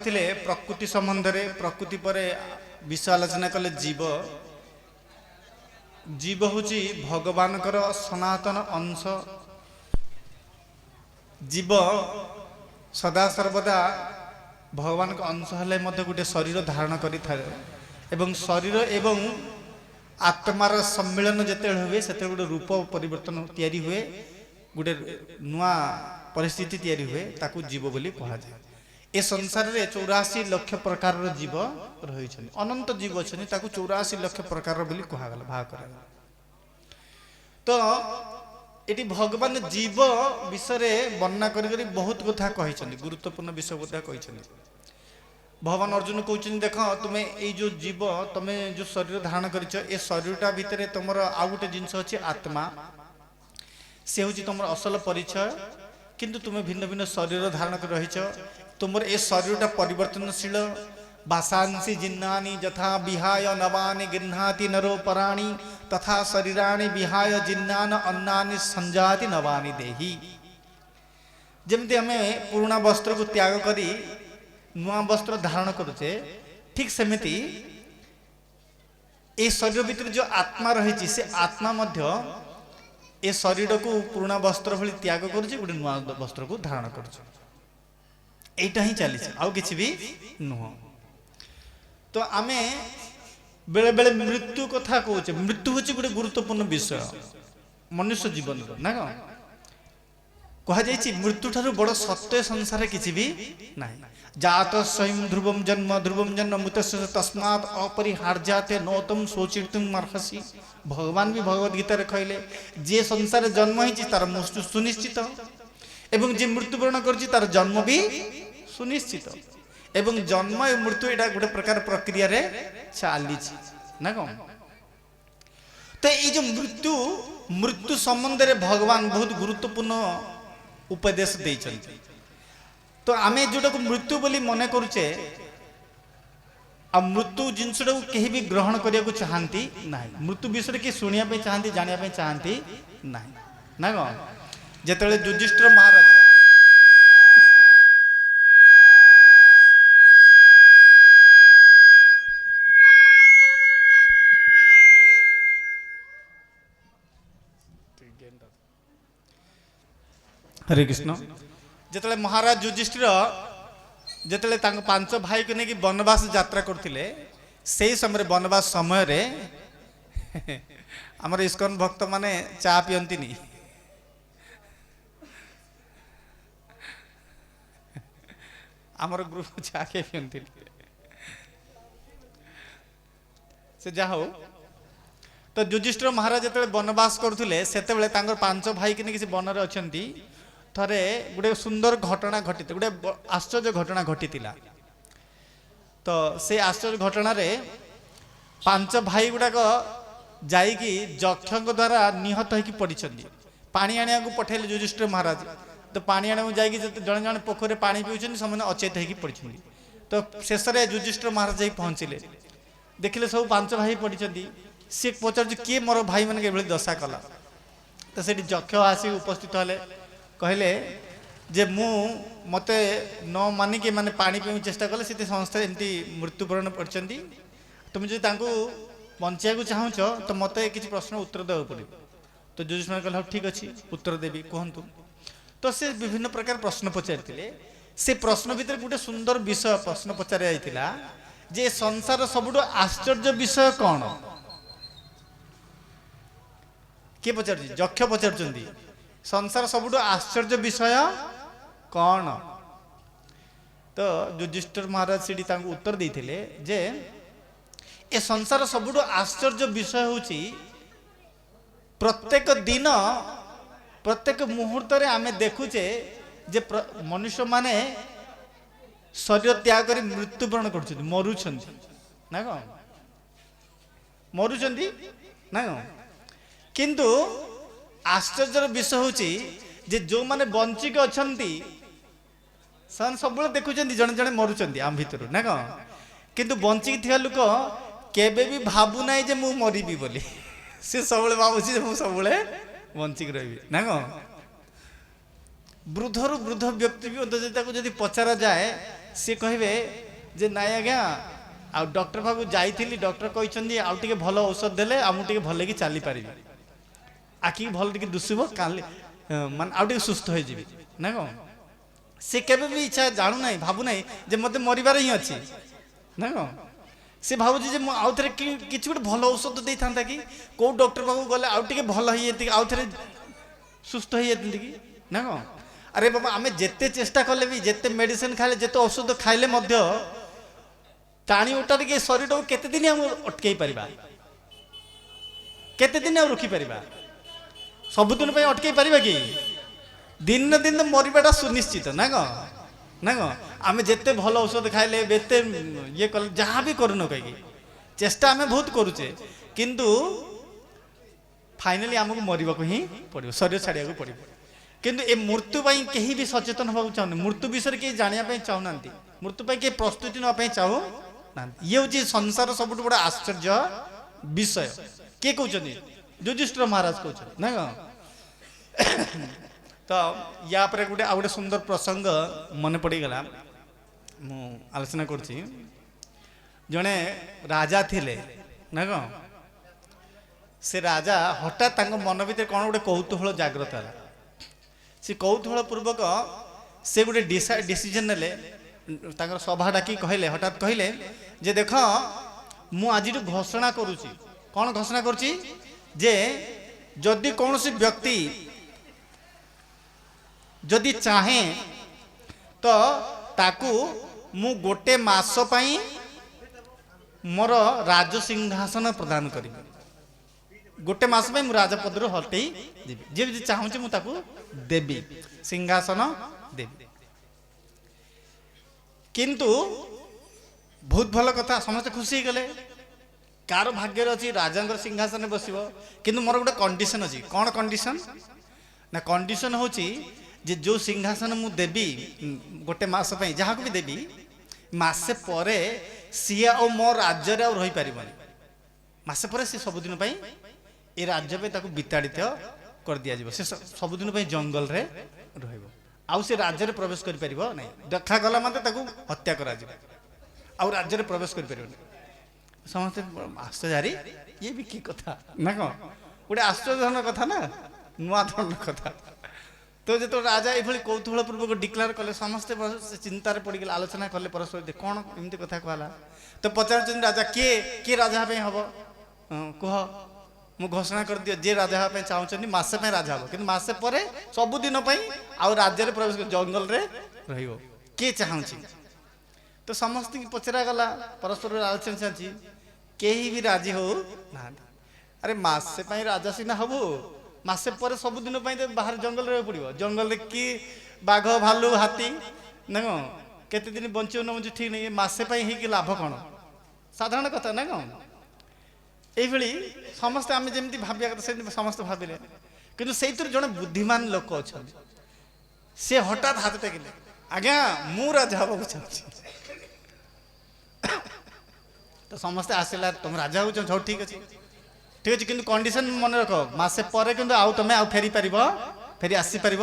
ଥିଲେ ପ୍ରକୃତି ସମ୍ବନ୍ଧରେ ପ୍ରକୃତି ପରେ ବିଷୟ ଆଲୋଚନା କଲେ ଜୀବ ହେଉଛି ଭଗବାନଙ୍କର ସନାତନ ଅଂଶ। ଜୀବ ସଦା ସର୍ବଦା ଭଗବାନଙ୍କ ଅଂଶ ହେଲେ ମଧ୍ୟ ଗୋଟେ ଶରୀର ଧାରଣ କରିଥାଏ ଏବଂ ଶରୀର ଏବଂ ଆତ୍ମାର ସମ୍ମିଳନ ଯେତେବେଳେ ହୁଏ ସେତେବେଳେ ଗୋଟେ ରୂପ ପରିବର୍ତ୍ତନ ତିଆରି ହୁଏ, ଗୋଟେ ନୂଆ ପରିସ୍ଥିତି ତିଆରି ହୁଏ, ତାକୁ ଜୀବ ବୋଲି କୁହାଯାଏ। ए संसार रे 84 लाख प्रकार जीव रही अनंत जीव अच्छे ताकू 84 लाख प्रकार बोली कहगला भाग कर। तो ये भगवान जीव विषय वर्णना करी बहुत कथा कही, गुरुत्वपूर्ण विषय कथा कही। भगवान अर्जुन कहते देख तुम्हें ये जो जीव तुम्हें जो शरीर धारण कर शरीरटा भितर तुम आउ गोटे जिनस अच्छे आत्मा, से हूँ तुम असल परिचय। किंतु तुम्हें भिन्न भिन्न शरीर धारण कर रही तुम ए शरीरटा परिवर्तनशील। भाषांसी जिन्नानि यथा विहाय नवानि गृह्णाति नरो पराणि तथा शरीराणि विहाय जिन्नान अन्नानि संजाति नवानि देहि। जमती आम पुराणा वस्त्र को त्याग करी नुआ वस्त्र धारण करुचे, ठीक सेमिति ए शरीर भीतर जो आत्मा रही से आत्मा मध्य ए शरीर को पुराणा वस्त्र भली त्याग करुचे, गोटे नुआ वस्त्र को धारण करुचे। एटा ही चली आउ किछि भी नुह। तो आमे बेले बेले मृत्यु कथा कहूचे, मृत्यु होची गोटे गुरुत्वपूर्ण विषय मनुष्य जीवन ना कहा जायछि। मृत्यु ठारू बड़ सत्य संसार किछि भी नाही। जात स्वयं ध्रुवम जन्म मुतस्य तस्मात् अपरिहार्याते नोतम शोचितुम अर्हसि। भगवान भी भगवत गीता रे कहले जे संसार जन्म होइछि तार मृत्यु सुनिश्चित एवं जे मृत्युवरण करछि तार जन्म भी सुनिश्चित। एवं जन्म और मृत्यु एटा गोटे प्रकार प्रक्रिया रे चली ना कौन। तो ये जो मृत्यु संबंध में भगवान बहुत गुरुत्वपूर्ण उपदेश देइछन। तो आमे जोटा को मृत्यु बोली मन करुचे आ मृत्यु जिनसटा को कहीं भी ग्रहण करिया को चाहती ना, मृत्यु विषय के शुणिया पे चाहती जानिया पे चाहती ना ना कौन। जेतेले युधिष्ठिर महाराज हरे कृष्ण जिते महाराज युधिष्ठिर जिते पांच भाई को लेकिन वनवास यात्रा करते से समय वनवास समय रे आमर इस्कन भक्त माने चा पियंती आमर ग्रुप चा के पियंती से जा हो। तो युधिष्ठिर महाराज जो वनवास करते से पांच भाई कि वन में अच्छा थरे गोटे सुंदर घटना घटी, गोटे आश्चर्य घटना घटी। तो से आश्चर्य घटना रे पांच भाई गुड़ाक जाइकी जक्ष द्वारा निहत होकर पड़ी पानी आने को पठेले युधिष्ठिर महाराज। तो पानी आने जाइए जड़े जड़े पोखर पानी पीछे से अचेत होकर पड़ी। तो शेष में युधिष्ठिर महाराज जाई पहुँचले, देखिले सब पांच भाई पड़ी। सी पचार किए मोर भाई मैंने ये दशा कला। तो से जक्ष आसिक उपस्थित हेले, कहले जे मु मते न मानिके माने पानी पीने चेष्टा कले से समस्त एमती मृत्युवरण पड़छंती। तुम जो बंचा को चाहूच तो मत किसी प्रश्न उत्तर देवा पड़े। तो युधिष्ठिर कहले ठीक अच्छे उत्तर देवी कहतु। तो से विभिन्न प्रकार प्रश्न पचारि से प्रश्न भितर गोटे सुंदर विषय प्रश्न पचार जाइतिला जे संसार सबुठ आश्चर्य विषय कौन किए पचार जक्ष पचार संसार सबुठ आश्चर्य विषय कौन। तो युधिष्ठिर महाराज सीढ़ी उत्तर देते जे ए संसार सबुठ आश्चर्य विषय होची प्रत्येक दिन प्रत्येक मुहूर्त रे आमे देखुचे जे मनुष्य माने शरीर त्याग कर मृत्युवरण कर मरुछंती ना कौन मरुछंती ना कौन। किंतु आश्चर्य विषय होची जे जो माने बंचिक अछंती सन सब देखुं जड़े जड़े मरुचंती आम भितर ना कौन। किंतु बंचिक थिया लोक केबे भी भाबू ना जे मु मरिबी बोली, से सब भावुची जे मु सब बंचिक रही ना कौन। वृद्धरु वृद्ध व्यक्ति भी जदि पचरा जाए सी कहे जे नाई आज्ञा आ डॉक्टर पाखु जाइली डॉक्टर कहते आउ टे भल औषध देले आमुटे भल कि चली पारि आखि भल टे दुषब काली मान आउ टे सुस्थ हो ना कौन सी केवे भी इच्छा जानू ना भावु ना जे मत मरबार ही अच्छी ना कौन सी भावुँ आउ थे कि गोटे भल औषध दे था कि कौ डॉक्टर पाखु गले आउ टे भल आउ थे सुस्थ हो जाती कि ना कौन अरे बाबा आम जिते चेष्टा कले भी जिते मेडिसिन खाइले जिते औषध खाइले टाणी उठार के शरीर को केते दिन हम अटकई पारिबा केते दिन रोकी पारिबा सबुदिन अटकई पारिबा कि दिन दिन मरवाटा सुनिश्चित ना ना आम जिते भल औषध खाइले बेते ये कले जहाँ भी करूँ कहीं चेष्टा आम बहुत करुचे किंतु फाइनाली आमको मरवा ही पड़ो शरीर छाड़िया पड़ो किंतु ए मृत्यु कहीं भी सचेतन होगा चाहूँ मृत्यु विषय कहीं जानापी चाहूना मृत्यु कहीं प्रस्तुति नापी चाहू ना ये हूँ संसार सब बड़ा आश्चर्य विषय किए कहते युधिष्ठिर महाराज कहते ना तो या गोटे आ गए सुंदर प्रसंग मन पड़गला मु आलोचना कर जड़े राजा थिले ना कौन से राजा हठात मन भर कौन गोटे कौतूहल जागृत है से कौतूहल पूर्वक से गोटे डिसीजन ने सभा डाकी कहले हठात कहले जे देख मु आज घोषणा करुच्ची कौन घोषणा करुच्ची जे जदि कौन व्यक्ति जदि चाहे तो ताकू मु गोटे मास पई मोर राज सिंहासन प्रदान करी गोटे मास में राजपद हटई देवी जी चाहूँ मुझे देवी सिंहासन देवी किंतु बहुत भल कथा समस्ते खुशी गले कार भाग्य अच्छी राजा सिंहासन बस किंतु मोर गोटे कंडीशन अच्छी कौन कंडीशन ना कंडीशन हूँ जे जो सिंहासन मु देवी गोटे मास जहाँ को भी देवी मासे परे सी आ मो राज्य रही पार मासे पर सी सबुदिन ए राज्य पे ताकू विताड़ित कर दिया से सबुदिन जंगल रे रहिबो आउ से राज्य रे प्रवेश कर परिबो नै देखा गला माते ताकू हत्या करा जिवो आउ राज्य रे प्रवेश कर परिबो समस्त आश्चर्य ये भी की कथा ना को गोटे आश्चर्यजनक कथा ना नुआ धरण कथा तो जो राजा ये कौतूहल पूर्वक डिक्लेयर कले समस्ते चिंतार पड़ गए आलोचना कले परस्पर कौन एमती कथा कहला तो पचार राजा किए किए राजा हम कह मु घोषणा कर दियो जे राजा हाँ चाहते मसे राजा हम कि मसे पर सबुदिन आउ राज्य रे प्रवेश जंगल रे रहिबो किए चाहूँगी तो समस्त पचरा गला परस्पर आलोचना चलती कहीं भी राजी हो ना अरे मसे राजा सीना हबू मसे पर सबुदिन बाहर जंगल रह पड़ो जंगल कि बाघ भालू हाथी ना कौन केते दिन बंचो न बंचो ठीक नहीं मसे ही लाभ कौन साधारण कथा ना कौन ये समस्ते आम जमी भाविया कथा समस्त भाविले किंतु से जड़े बुद्धिमान लोक अच्छा सी हठात हाथ टेकिले आज्ञा मु राजा हवा चाहूँ तो समस्ते आसला तुम राजा हो सब ठीक अच्छे ठीक अच्छे किंतु कंडीशन मन रख मसे पर किंतु आउ तुम आउ फेरी पार फेरी आसीपर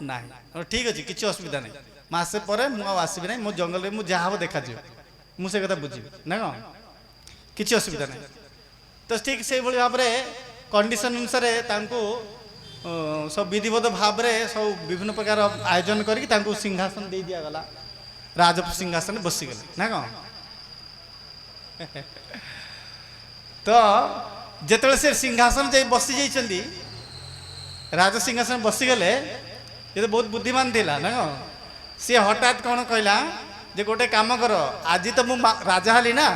ना ठीक अच्छे किसी असुविधा नहीं मसे पर मुसबि ना मो जंगल में मुझे जहाँ देखा मुझे कथा बुझी ना कौन किसी असुविधा नहीं तो ठीक से भाव में कंडीशन अनुसार सब विधिवत भाव में सब विभिन्न प्रकार आयोजन करके सिंहासन दे दिगला राज सिंहासन बसीगले ना कौन तो जिते से सिंहासन जा बसी जाइए राज सिंहासन बसीगले ये तो बहुत बुद्धिमान थिला ना कौन सी हठात कौन कहला जे गोटे काम कर आज तो मु राजा हली ना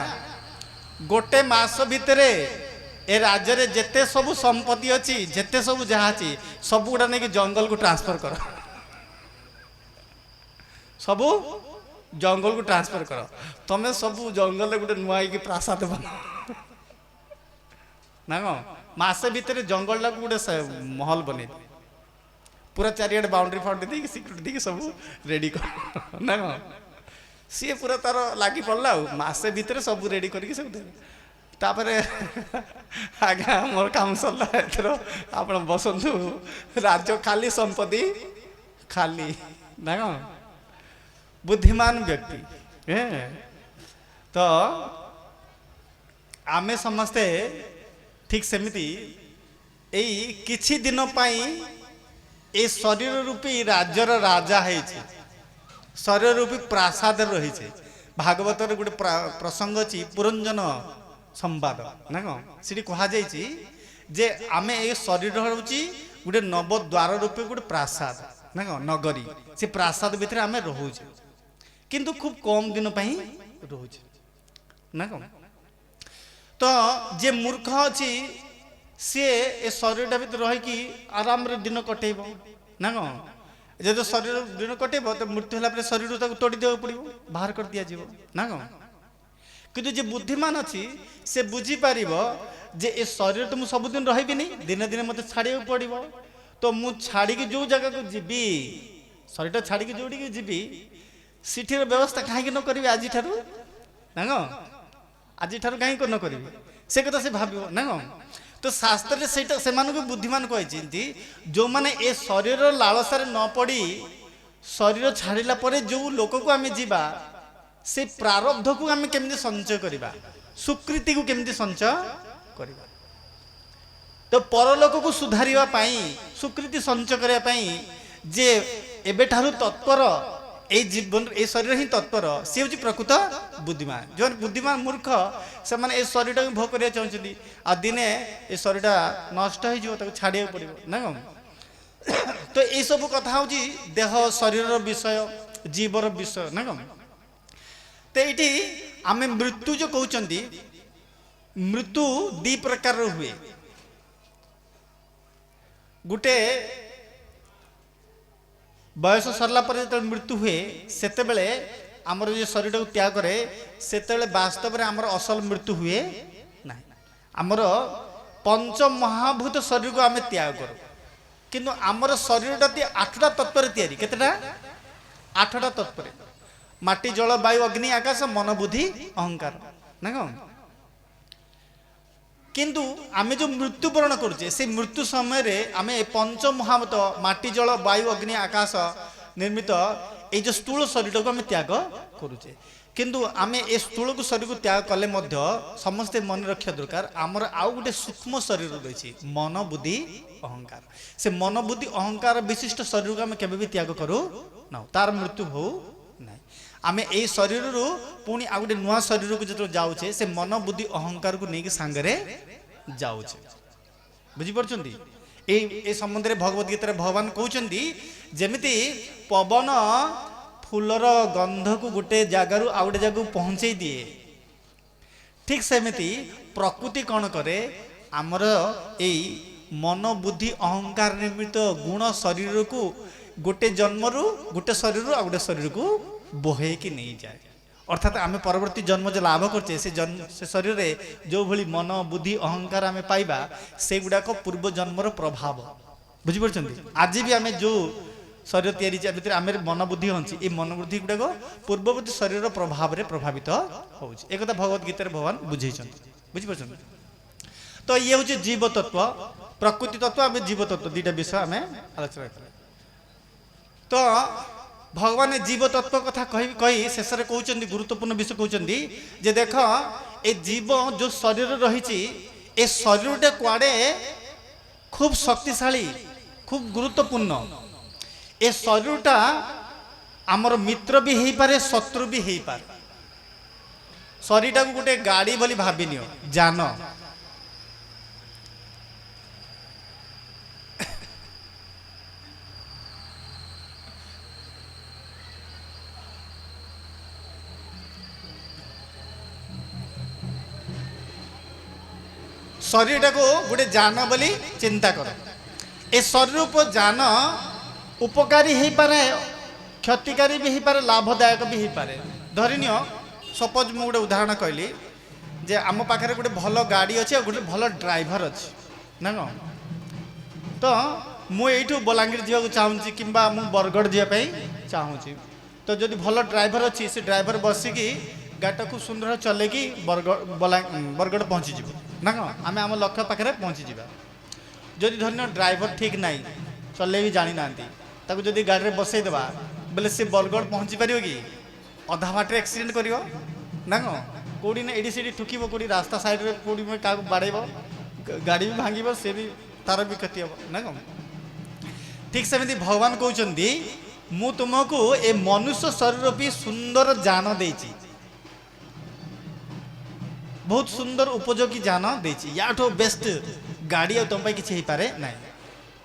गोटे मास भितर ए राज्य रे जेते सब संपत्ति अच्छी जेते सब जहाँ अच्छी सब गुड़ा नहीं जंगल को ट्रांसफर कर सब जंगल को ट्रांसफर कर तुम्हें सब जंगल गोटे नुआ प्रासाद बना ना कौन मसे भितर जंगल टाक गोटे महल बन पूरा चारिआडे बाउंड्री फाउंड्री दी सिक्यूरीटी दी सब रेडी कर ना कौन सी पूरा तार लगी पड़ा मसे भितर सब रेडी करके सब तापरे आज्ञा मोर काम सरला एथर आप बसंतु राज्य खाली संपत्ति खाली ना कौन बुद्धिमान व्यक्ति तो आमे समस्ते ठीक सेमिति एई किछि दिन पाई ए शरीर रूपी राज्यर राजा है शरीर रूपी प्रासाद रही भागवत गोटे प्रसंग अच्छी पुरंजन संवाद ना कौन सी कह जे आमे ए शरीर हूँ गोटे नवद्वार रूपी गोटे प्रासाद ना कौन नगरी से प्रासाद भितर आमे रोचे किंतु खूब कम दिन रोचे ना कौन तो जे मूर्ख अच्छी सी ए शरीर भर रहीकि आराम दिन कटेब ना कौन जब शरीर दिन कटेब तो मृत्यु है शरीर तोड़ी देवा पड़ो बाहर कर दिया ना कौन किंतु जे बुद्धिमान अच्छी से बुझीपर जे ए शरीर तो मुझे सबुदिन रही नहीं दिने दिने मत छाड़ा पड़ो तो मु छाड़ी जो जगह को जीवी शरीर छाड़ी जोड़ी जीवी सीठीर व्यवस्था कहीं न करी आज ना कौन आज कहीं न करी से कथा से भाव ना कौन तो शास्त्र से बुद्धिमान कहते जो मैंने ए शरीर लालसार न पड़ी शरीर छाड़िला परे जो लोक को आम जीवा से प्रारब्ध को आम केमती संचय करवा सुकृति को केमती संचय करवा तो परलोक को सुधारिया सुकृति संचय करने जे एबेठारु तत्पर ए जीवन ए शरीर ही तत्पर सी हूँ प्रकृत बुद्धिमान जो बुद्धिमान मूर्ख से मैंने ए शरीर को भोग करने चाहते आ दिने ए शरीर नष्ट हो छाड़ा पड़ो ना कौन तो ये सब कथा हूँ देह शरीर विषय जीवर विषय ना कौन तो ये आम मृत्यु जो कहते मृत्यु दी प्रकार हुए गोटे बयस सरला पर जो मृत्यु हुए सेते बेले आमर जो शरीर को त्याग करे सेते वास्तव में आमर असल मृत्यु हुए ना आमर पंच महाभूत शरीर को आम त्याग करूँ किंतु आमर शरीरटा 8टा तत्व तैयारी केतेटा 8टा तत्व माटी जल वायु अग्नि आकाश मन बुद्धि अहंकार ना कौन किंतु आमे जो मृत्युवरण करुचे से मृत्यु समय रे आमे पंच महाभूत माटी जल वायु अग्नि आकाश निर्मित ये जो स्थूल शरीर को आमे त्याग करुचे किंतु आमे ए स्थूल को शरीर को त्याग कले मध्य समस्ते मन रखा दरकार आमर आउ गोटे सूक्ष्म शरीर रही मन बुद्धि अहंकार से मन बुद्धि अहंकार विशिष्ट शरीर को आमे केबे भी त्याग करू ना तार मृत्यु हो ना आमे ए शरीर रु पुणी आ गोटे नुआ शरीर को जो जाऊे से मन बुद्धि अहंकार को लेकिन सांगरे जाऊे बुझीपार्टी ए संबंध में भगवत गीता भगवान कहते जमीती पवन फूलर गंध को गोटे जगार आ गोटे जगह पहुँचे दिए ठीक सेमती प्रकृति कौन करे आमर ए मन बुद्धि अहंकार निर्मित गुण शरीर को गोटे जन्मरू गोटे शरीर आ गोटे शरीर को बोहे कि नहीं जाए अर्थात आम परवर्ती जन्म जो लाभ करचे से शरीर रे जो भली मन बुद्धि अहंकार आम पाइबा से गुड़ाक पूर्व जन्मर प्रभाव बुझीपार आज भी आम जो शरीर तैयारी भितर आम मन बुद्धि होची ये मन बुद्धि गुड़ाक पूर्ववर्ती शरीर प्रभाव में प्रभावित होची एक भगवत गीता भगवान बुझे बुझीपार तो ये हूँ जीव तत्व प्रकृति तत्व आम जीव तत्व दुईटा विषय आम आलोचना करें तो भगवान जीव तत्व कथा कही शेष में कहते गुरुत्वपूर्ण विषय कहते जे देख ए जीव जो शरीर रही ए शरीर कुआड़े खूब शक्तिशाली खूब गुरुत्वपूर्ण ए शरीरटा आमर मित्र भी हो पारे शत्रु भी हो पारे शरीरटा को गोटे गाड़ी बोली भावी नियो जान शरीर को गोटे जान बोली चिंता कर ए शरीर पर जान उपकारी हो पारे क्षतिकारी भी हो पारे लाभदायक भी हो पारे धरिनिय सपोज मु गोटे उदाहरण कहली जे आम पाखे गोटे भल गाड़ी अच्छे गोटे भल ड्राइवर अच्छे ना कौन तो मुझे बलांगीर जावाक चाहूँगी कि बरगढ़ जावाई चाहूँगी तो जदि भल ड्राइवर अच्छी से ड्राइवर बसिकी गाड़ी खूब सुंदर चलेकी बरगढ़ पहुँची जीव ना कौन आम आम लक्ष्य पाखे पहुँची जावा जदि धरन ड्राइवर ठीक ना चले भी जानी ना जदि गाड़ी में बसईदेवा बोले से बरगढ़ पहुँची पार कि अधा बाटे एक्सीडेंट कर ना कौन कौटी ना एडी से ठुकब कौटी रास्ता साइड रे कौटी क्या बाड़ेब गाड़ी भी भांग से भी तार भी क्षति हम ना कौन ठीक सेमती भगवान कहते मु तुमको ए मनुष्य शरीर भी सुंदर जान देछि बहुत सुंदर उपयोगी जान देछि याठो बेस्ट गाड़ी आ तुम किसी हो पारे ना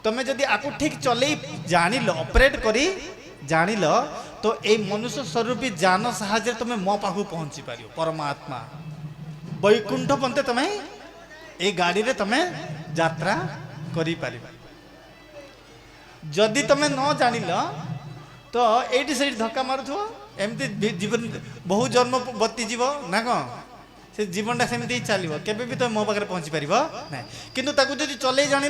तुम्हें जदि आपको ठीक चले जान ऑपरेट करी जान तो ये मनुष्य स्वरूपी जान साहाଯ୍य तुम्हें मो पाखु पहुँची पार परमात्मा वैकुंठ पंते तुम्हें ये गाड़ी रे तुम्हें यात्रा करी पार जदि तुम्हें न जान तो ये से धक्का मारुथो एमती जीवन बहु जन्म बती जीव ना कौन से जीवनटा सेमती चलो केबे भी तुम मो पाखे पहुँची पार ना किंतु ताकू जदि चले जान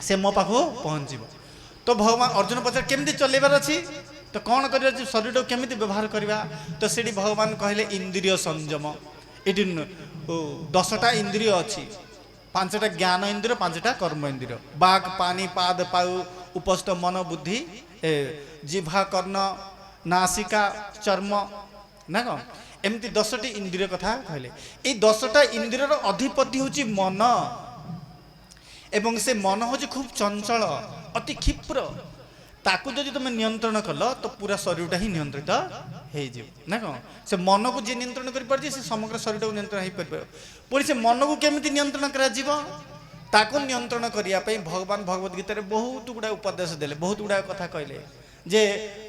से मो पाखु पहुँच तो भगवान अर्जुन पचार केमती चलेबार अच्छी तो कौन कर शरीर को केमी व्यवहार करवा तो से भगवान कहले इंद्रिय संयम ये 10टा इंद्रिय अच्छी 5टा ज्ञान इंद्रिय 5टा कर्म इंद्रिय बाघ पानी पाद पाउ उपस्थ मन बुद्धि जिह्वा कर्ण नासिका चर्म ना कौन एमती 10टी इंद्रिय कथा कहले ये 10टा इंद्रियर अधिपति हूँ मन एवं से मन हूँ खूब चंचल अति क्षिप्र ताकू जदि तुम नियंत्रण कल तो पूरा शरीरटा ही नियंत्रित हो ना कौन से मन को जी नियंत्रण कर समग्र शरीर को नियंत्रण हो पार पुणी से मन को केमी नियंत्रण कर नियंत्रण करने भगवान भगवत गीता बहुत गुड़ा उपदेश देले बहुत गुड़ा कथा कहले जे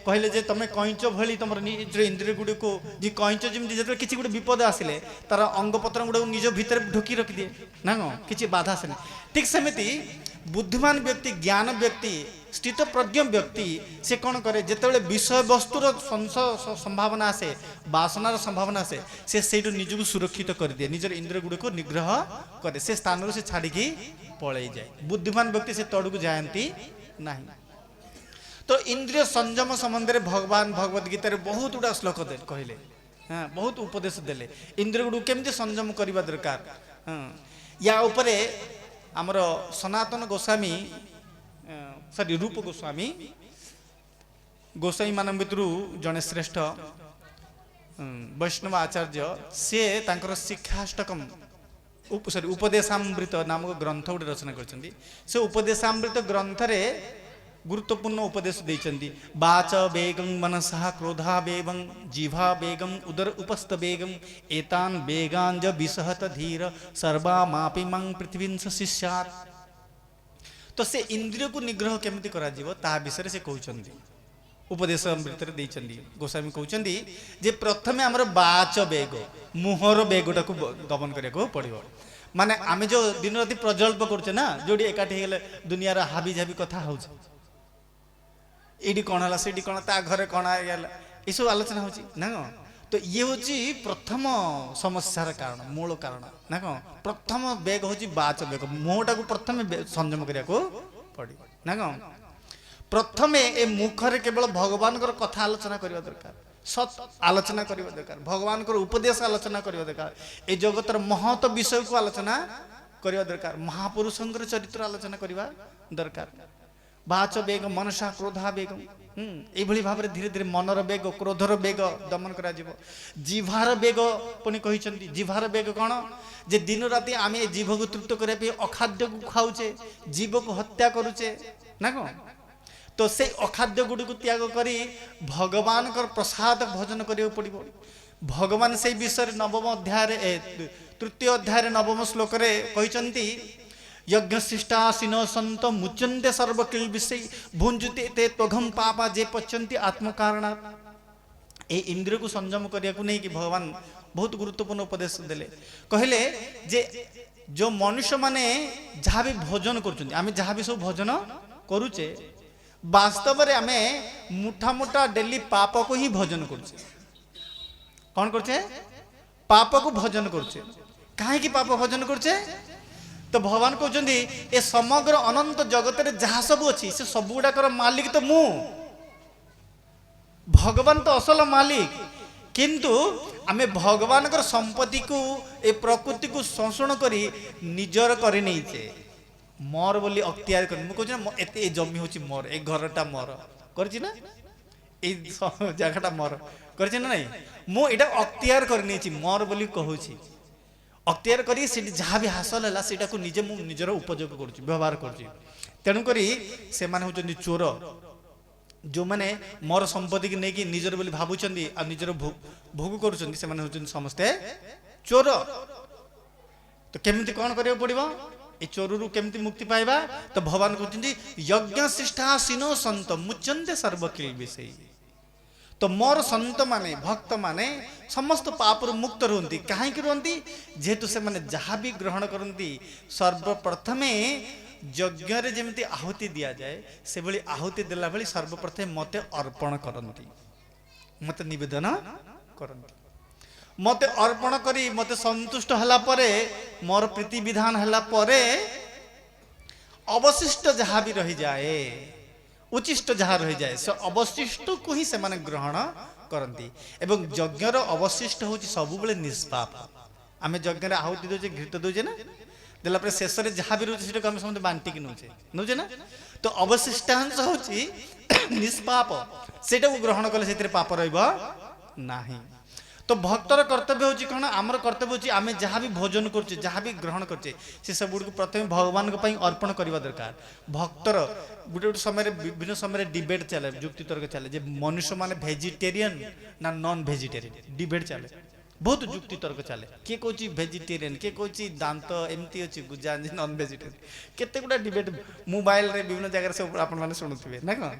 कहले जे तुम कईच भली तुम निज इंद्रिय गुड़ी को जी कईच जमी जो किसी गोटे विपद आसिले तार अंग पत्र गुड़ा निज भितर ढोकी रखिदिए ना कौन किसी बाधा आसेनि ठीक सेमती बुद्धिमान व्यक्ति ज्ञान व्यक्ति स्थित प्रज्ञ व्यक्ति से कौन करे जिते विषय वस्तुर संभावना आसे वासनार संभावना आसे से निजक सुरक्षित कर दिए निजर इंद्रिय गुड़ी को निग्रह करे से स्थान से छाड़ी पलि जाए बुद्धिमान व्यक्ति से तड़क जाती ना तो इंद्रिय संयम संबंध में भगवान भगवत गीता बहुत गुड़ा श्लोक कहले हाँ बहुत उपदेश देले इंद्रिय गुड़ केमती संयम करने दरकार हाँ या उपरे आमर सनातन गोस्वामी सॉरी रूप गोस्वामी गोस्वामी मान भर जड़े श्रेष्ठ वैष्णव आचार्य सी तांकर शिक्षाष्टकम सॉरी उपदेशामृत नामक ग्रंथ गोटे रचना करछन्ती से उपदेशामृत ग्रंथ रे गुरुत्वपूर्ण उपदेश देइछन्ती वाच वेगं मनसः क्रोधा वेगं जिह्वा वेगं उदर उपस्थ वेगं एतान वेगांज विसहत धीर सर्वामापि मं पृथ्वींस शिष्यात् तो से इंद्रिय को निग्रह केमती करा जीवो ता विषय से कहउछन्ती उपदेश अमृत रे देइछन्ती गोस्वामी कहउछन्ती जे प्रथमे हमर वाच वेग मुहर वेगटा को दमन करिया को पड़िबो माने आमे जो दिन राति प्रज्वल्प करछे ना जोडी एकाठी हेले दुनिया रा हाबी जाबी कथा होउछ एडी कौन है से कौन ता घरे कौन ये सब आलोचना हो ना कौन तो ये हूँ प्रथम समस्यार कारण मूल कारण ना कौन प्रथम बेग हूँ बाच बेग मुहटा को प्रथम संयम करिया को पड़ी ना कौन प्रथम ए मुखरे केवल भगवान कथा आलोचना करवा दरकार सत आलोचना करवा दरकार भगवान उपदेश आलोचना करवा दरकार ए जगतर महत विषय को आलोचना करवा दरकार महापुरुषंकर चरित्र आलोचना करवा दरकार वाच बेग मनसा क्रोधा बेग ये भाव में धीरे धीरे मनर बेग क्रोधर बेग दमन करा जिह्वार बेग पुणी कहते जिह्वार बेग कौन जे दिन राति आम जीभ को तृप्त करने अखाद्य को खाऊचे जीव को हत्या करुचे ना कौन तो से अखाद्य गुड़ी को त्याग करी भगवान प्रसाद भजन करिया पड़ो भगवान से विषय नवम अध्याय तृतीय अध्याय नवम श्लोक कहते यज्ञशिष्टासीन सन्त मुच्यन्ते सर्वकिल विषय भुंजुते ते त्वघम पापा जे पच्यन्ति आत्मकारणा ए इंद्रिय को संयम करिया को नहीं कि भगवान बहुत गुरुत्वपूर्ण उपदेश देले कहले जे जो मनुष्य माने जहाँ भी भोजन करुछन्ति आमे जहाँ भी सब भोजन करुचे वास्तव में आमे मुठा मुठा डेली पाप को ही भोजन करुचे कौन करछे पाप को भोजन करुचे काहे कि पाप भोजन करुचे तो भगवान कहते ए समग्र अनंत जगत रे जहाँ सब अच्छी से सब गुड़ाकर मालिक तो मु भगवान तो असल मालिक किंतु आमे भगवान संपत्ति को ए प्रकृति को शोषण करी निजर कर नहीं मोर बोली अख्तियार कर मुझे एते जमी हूँ मोर ए घरटा मोर करछि ना এই জায়গাটা মোর করেছে না নাই ମୁଁ এটা অক্তিয়ার করে নিয়েছি মোর বলি কହୁছি অক্তিয়ার করি সেটি যাহা বি হাসল ହେଲା সেটাକୁ নিজে ମୁଁ ନିଜର ଉପଯୋଗ କରୁଛି ବ୍ୟବହାର କରୁଛି ତେଣୁ କରି ସେମାନେ ହଉଛନ୍ତି ଚୋର ଯେଉଁମାନେ ମୋର ସମ୍ପତ୍ତିକି ନେଇକି ନିଜର ବୋଲି ଭାବୁଛନ୍ତି ଆଉ ନିଜର ଭୋଗ କରୁଛନ୍ତି ସେମାନେ ହଉଛନ୍ତି ସମସ୍ତେ ଚୋର ତ କେମିତି କ'ଣ କରିବାକୁ ପଡ଼ିବ ଏ ଚୋରରୁ କେମିତି ମୁକ୍ତି ପାଇବା ତ ଭଗବାନ କହୁଛନ୍ତି ଯଜ୍ଞ ଶିଷ୍ଟାସୀନ ସନ୍ତ ମୁଚ୍ୟନ୍ତେ ସର୍ବକିଳ ବିଷୟ ତ ମୋର ସନ୍ତ ମାନେ ଭକ୍ତ ମାନେ ସମସ୍ତ ପାପରୁ ମୁକ୍ତ ରୁହନ୍ତି କାହିଁକି ରୁହନ୍ତି ଯେହେତୁ ସେମାନେ ଯାହା ବି ଗ୍ରହଣ କରନ୍ତି ସର୍ବପ୍ରଥମେ ଯଜ୍ଞରେ ଯେମିତି ଆହୁତି ଦିଆଯାଏ ସେଭଳି ଆହୁତି ଦେଲା ଭଳି ସର୍ବପ୍ରଥମେ ମୋତେ ଅର୍ପଣ କରନ୍ତି ମୋତେ ନିବେଦନ କରନ୍ତି ମୋତେ ଅର୍ପଣ କରି ମୋତେ ସନ୍ତୁଷ୍ଟ ହେଲା ପରେ ମୋର ପ୍ରୀତି ବିଧାନ ହେଲା ପରେ ଅବଶିଷ୍ଟ ଯାହା ବି ରହିଯାଏ ଉଚ୍ଚିଷ୍ଟ ଯାହା ରହିଯାଏ ସେ ଅବଶିଷ୍ଟକୁ ହିଁ ସେମାନେ ଗ୍ରହଣ କରନ୍ତି ଏବଂ ଯଜ୍ଞର ଅବଶିଷ୍ଟ ହେଉଛି ସବୁବେଳେ ନିଷ୍ପାପ ଆମେ ଯଜ୍ଞରେ ଆହୁତି ଦେଉଛେ ଘୃତ ଦେଉଛେ ନା ଦେଲା ପରେ ଶେଷରେ ଯାହା ବି ରହୁଛି ସେଟାକୁ ଆମେ ସମସ୍ତେ ବାଣ୍ଟିକି ନେଉଛେ ନା ତ ଅବଶିଷ୍ଟାଂଶ ହେଉଛି ନିଷ୍ପାପ ସେଇଟାକୁ ଗ୍ରହଣ କଲେ ସେଥିରେ ପାପ ରହିବ ନାହିଁ ତ ଭକ୍ତର କର୍ତ୍ତବ୍ୟ ହେଉଛି କ'ଣ ଆମର କର୍ତ୍ତବ୍ୟ ହେଉଛି ଆମେ ଯାହା ବି ଭୋଜନ କରୁଛେ ଯାହା ବି ଗ୍ରହଣ କରୁଛେ ସେ ସବୁଗୁଡ଼ିକୁ ପ୍ରଥମେ ଭଗବାନଙ୍କ ପାଇଁ ଅର୍ପଣ କରିବା ଦରକାର ଭକ୍ତର ଗୋଟେ ଗୋଟେ ସମୟରେ ବିଭିନ୍ନ ସମୟରେ ଡିବେଟ୍ ଚାଲେ ଯୁକ୍ତିତର୍କ ଚାଲେ ଯେ ମନୁଷ୍ୟମାନେ ଭେଜିଟେରିଆନ୍ ନା ନନ୍ ଭେଜିଟେରିଆନ୍ ଡିବେଟ୍ ଚାଲେ ବହୁତ ଯୁକ୍ତିତର୍କ ଚାଲେ କିଏ କହୁଛି ଭେଜିଟେରିଆନ୍ କିଏ କହୁଛି ଦାନ୍ତ ଏମିତି ଅଛି ଗୁଜା ନନ୍ ଭେଜିଟେରିଆନ୍ କେତେ ଗୁଡ଼ା ଡିବେଟ୍ ମୋବାଇଲରେ ବିଭିନ୍ନ ଜାଗାରେ ସବୁ ଆପଣମାନେ ଶୁଣୁଥିବେ ନା କ'ଣ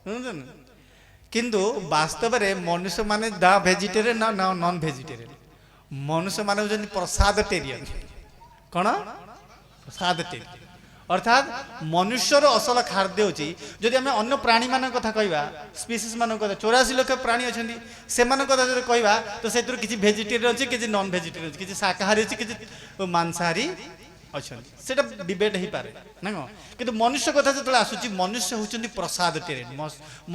ଶୁଣୁଛନ୍ତି କିନ୍ତୁ ବାସ୍ତବରେ ମନୁଷ୍ୟମାନେ ନା ଭେଜିଟେରିଆନ୍ ନା ନନ୍ ଭେଜିଟେରିଆନ୍ ମନୁଷ୍ୟମାନେ ହେଉଛନ୍ତି ପ୍ରସାଦଟେରିଆନ୍ କ'ଣ ପ୍ରସାଦଟେରିଆନ୍ ଅର୍ଥାତ୍ ମନୁଷ୍ୟର ଅସଲ ଖାଦ୍ୟ ହେଉଛି ଯଦି ଆମେ ଅନ୍ୟ ପ୍ରାଣୀମାନଙ୍କ କଥା କହିବା ସ୍ପିସିସ୍ ମାନଙ୍କ କଥା 84 ଲକ୍ଷ ପ୍ରାଣୀ ଅଛନ୍ତି ସେମାନଙ୍କ କଥା ଯଦି କହିବା ତ ସେଥିରୁ କିଛି ଭେଜିଟେରିଆନ୍ ଅଛି କିଛି ନନ୍ ଭେଜିଟେରିଆନ୍ ଅଛି କିଛି ଶାକାହାରୀ ଅଛି କିଛି ମାଂସାହାରୀ ଅଛନ୍ତି ସେଟା ଡିବେଟ୍ ହେଇପାରେ ନା କ'ଣ କିନ୍ତୁ ମନୁଷ୍ୟ କଥା ଯେତେବେଳେ ଆସୁଛି ମନୁଷ୍ୟ ହେଉଛନ୍ତି ପ୍ରସାଦଟେରିଆନ୍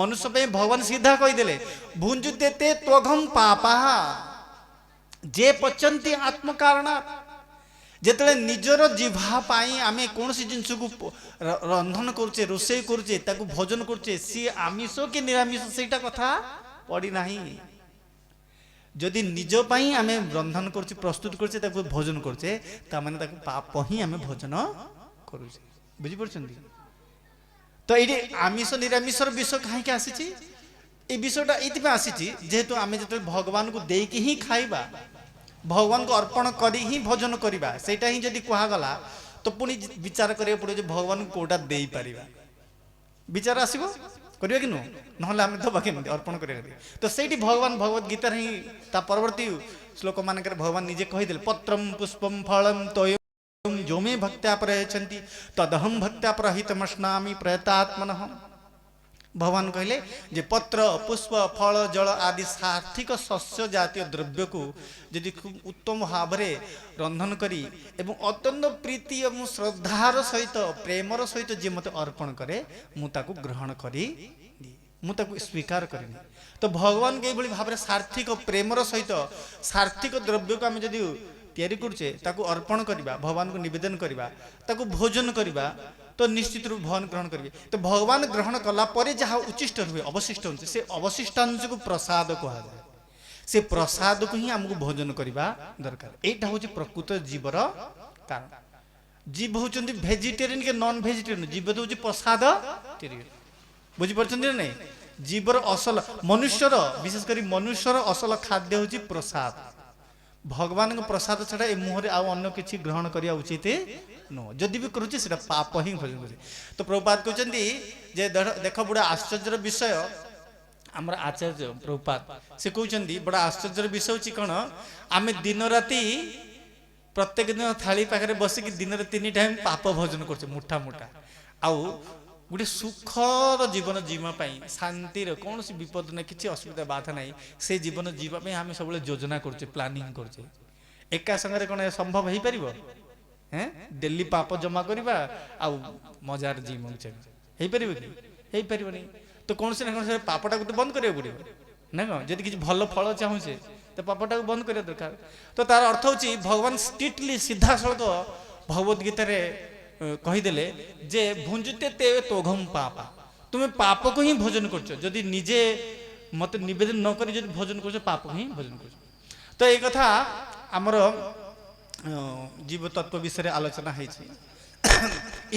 ମନୁଷ୍ୟ ପାଇଁ ଭଗବାନ ସିଧା କହିଦେଲେ ଭୁଞ୍ଜୁତେ ତେ ତ୍ୱଘଂ ପାପା ଯେ ପଚନ୍ତି ଆତ୍ମକାରଣ ଯେତେବେଳେ ନିଜର ଜିହ୍ବା ପାଇଁ ଆମେ କୌଣସି ଜିନିଷକୁ ରନ୍ଧନ କରୁଛେ ରୋଷେଇ କରୁଛେ ତାକୁ ଭୋଜନ କରୁଛେ ସିଏ ଆମିଷ କି ନିରାମିଷ ସେଇଟା କଥା ପଡ଼ିନାହିଁ ଯଦି ନିଜ ପାଇଁ ଆମେ ରନ୍ଧନ କରୁଛେ ପ୍ରସ୍ତୁତ କରୁଛେ ତାକୁ ଭୋଜନ କରୁଛେ ତାମାନେ ତାକୁ ପାପ ହିଁ ଆମେ ଭୋଜନ କରୁଛେ ବୁଝିପାରୁଛନ୍ତି ତ ଏଇଠି ଆମିଷ ନିରାମିଷର ବିଷୟ କାହିଁକି ଆସିଛି এই বিষয়টা এইଥିପାଇଁ ଆସିଛି ଯେହେତୁ ଆମେ ଯେତେବେଳେ ଭଗବାନଙ୍କୁ ଦେଇକି ହିଁ ଖାଇବା ଭଗବାନଙ୍କୁ ଅର୍ପଣ କରି ହିଁ ଭୋଜନ କରିବା ସେଇଟା ହିଁ ଯଦି କୁହାଗଲା ତ ପୁଣି ବିଚାର କରିବାକୁ ପଡ଼ିବ ଯେ ଭଗବାନଙ୍କୁ କୋଉଟା ଦେଇପାରିବା ବିଚାର ଆସିବ କରିବା କି ନୁହଁ ନହେଲେ ଆମେ ଦେବା କେମିତି ଅର୍ପଣ କରିବା ତ ସେଇଠି ଭଗବାନ ଭଗବତ ଗୀତାରେ ହିଁ ତା ପରବର୍ତ୍ତୀ ଶ୍ଲୋକ ମାନଙ୍କରେ ଭଗବାନ ନିଜେ କହିଦେଲେ ପତ୍ରಂ ପୁଷ୍ପಂ ଫଳಂ ତୋୟଂ ଯୋମେ ଭକ୍ତ୍ୟା ପ୍ରୟଚ୍ଛନ୍ତି ତଦହଂ ଭକ୍ତ୍ୟା ପ୍ରହିତମସ୍ନାମି ପ୍ରୟତାତ୍ମନଃ ଭଗବାନ କହିଲେ ଯେ ପତ୍ର ପୁଷ୍ପ ଫଳ ଜଳ ଆଦି ସାର୍ଥିକ ଶସ୍ୟ ଜାତୀୟ ଦ୍ରବ୍ୟକୁ ଯଦି ଖୁବ୍ ଉତ୍ତମ ଭାବରେ ରନ୍ଧନ କରି ଏବଂ ଅତ୍ୟନ୍ତ ପ୍ରୀତି ଏବଂ ଶ୍ରଦ୍ଧାର ସହିତ ପ୍ରେମର ସହିତ ଯିଏ ମୋତେ ଅର୍ପଣ କରେ ମୁଁ ତାକୁ ଗ୍ରହଣ କରି ମୁଁ ତାକୁ ସ୍ୱୀକାର କରିନି ତ ଭଗବାନଙ୍କୁ ଏଇଭଳି ଭାବରେ ସାର୍ଥିକ ପ୍ରେମର ସହିତ ସାର୍ଥିକ ଦ୍ରବ୍ୟକୁ ଆମେ ଯଦି ତିଆରି କରୁଛେ ତାକୁ ଅର୍ପଣ କରିବା ଭଗବାନଙ୍କୁ ନିବେଦନ କରିବା ତାକୁ ଭୋଜନ କରିବା ତ ନିଶ୍ଚିତ ରୂପେ ଭଗବାନ ଗ୍ରହଣ କରିବେ ତ ଭଗବାନ ଗ୍ରହଣ କଲା ପରେ ଯାହା ଉଚ୍ଚିଷ୍ଟ ରୁହେ ଅବଶିଷ୍ଟ ଅଂଶ ସେ ଅବଶିଷ୍ଟାଂଶକୁ ପ୍ରସାଦ କୁହାଯାଏ ସେ ପ୍ରସାଦକୁ ହିଁ ଆମକୁ ଭୋଜନ କରିବା ଦରକାର ଏଇଟା ହେଉଛି ପ୍ରକୃତ ଜୀବର କାରଣ ଜୀବ ହେଉଛନ୍ତି ଭେଜିଟେରିଆନ୍ କି ନନ୍ ଭେଜିଟେରିଆନ୍ ଜୀବ ହେଉଛି ପ୍ରସାଦ ବୁଝିପାରୁଛନ୍ତି ନା ନାଇଁ ଜୀବର ଅସଲ ମନୁଷ୍ୟର ବିଶେଷ କରି ମନୁଷ୍ୟର ଅସଲ ଖାଦ୍ୟ ହେଉଛି ପ୍ରସାଦ ଭଗବାନଙ୍କ ପ୍ରସାଦ ଛଡ଼ା ଏ ମୁହଁରେ ଆଉ ଅନ୍ୟ କିଛି ଗ୍ରହଣ କରିବା ଉଚିତ ନୁହଁ ଯଦି ବି କରୁଛି ସେଟା ପାପ ହିଁ ଭୋଜନ କରୁଛି ତ ପ୍ରଭୁପାଦ କହୁଛନ୍ତି ଯେ ଦେଖ ବଡ଼ ଆଶ୍ଚର୍ଯ୍ୟର ବିଷୟ ଆମର ଆଚାର୍ଯ୍ୟ ପ୍ରଭୁପାଦ ସେ କହୁଛନ୍ତି ବଡ଼ ଆଶ୍ଚର୍ଯ୍ୟର ବିଷୟ ହେଉଛି କ'ଣ ଆମେ ଦିନ ରାତି ପ୍ରତ୍ୟେକ ଦିନ ଥାଳି ପାଖରେ ବସିକି ଦିନରେ 3 ଟାଇମ୍ ପାପ ଭୋଜନ କରୁଛେ ମୁଠା ମୁଠା ଆଉ ଗୋଟେ ସୁଖର ଜୀବନ ଯିବା ପାଇଁ ଶାନ୍ତିର କୌଣସି ବିପଦ ନାହିଁ କିଛି ଅସୁବିଧା ବାଧା ନାହିଁ ସେ ଜୀବନ ଯିବା ପାଇଁ ଆମେ ସବୁବେଳେ ଯୋଜନା କରୁଛେ ପ୍ଲାନିଂ କରୁଛେ ଏକା ସାଙ୍ଗରେ କ'ଣ ସମ୍ଭବ ହେଇପାରିବ ଡେଲି ପାପ ଜମା କରିବା ଆଉ ମଜାର ଜୀବନ ହେଇପାରିବ କି ହେଇପାରିବନି ତ କୌଣସି ନା କୌଣସି ପାପଟାକୁ ତ ବନ୍ଦ କରିବାକୁ ପଡ଼ିବ ନା କ'ଣ ଯଦି କିଛି ଭଲ ଫଳ ଚାହୁଁଛେ ତ ପାପଟାକୁ ବନ୍ଦ କରିବା ଦରକାର ତ ତାର ଅର୍ଥ ହେଉଛି ଭଗବାନ ଷ୍ଟ୍ରିକ୍ଟଲି ସିଧାସଳଖ ଭଗବତ ଗୀତାରେ କହିଦେଲେ ଯେ ଭୁଞ୍ଜୁତେ ତେ ତୋଘଂ ପାପା ତ তুমি পাপକୁ ହିଁ ଭୋଜନ କରୁଛ। ଯଦି ନିଜେ ମତେ ନିବେଦନ ନ କରି ଯଦି ଭୋଜନ କରୁଛ ପାପକୁ ହିଁ ଭୋଜନ କରୁଛ। ତ ଏଇ କଥା ଆମର ଜୀବ ତତ୍ତ୍ୱ ବିଷୟରେ ଆଲୋଚନା ହେଇଛି।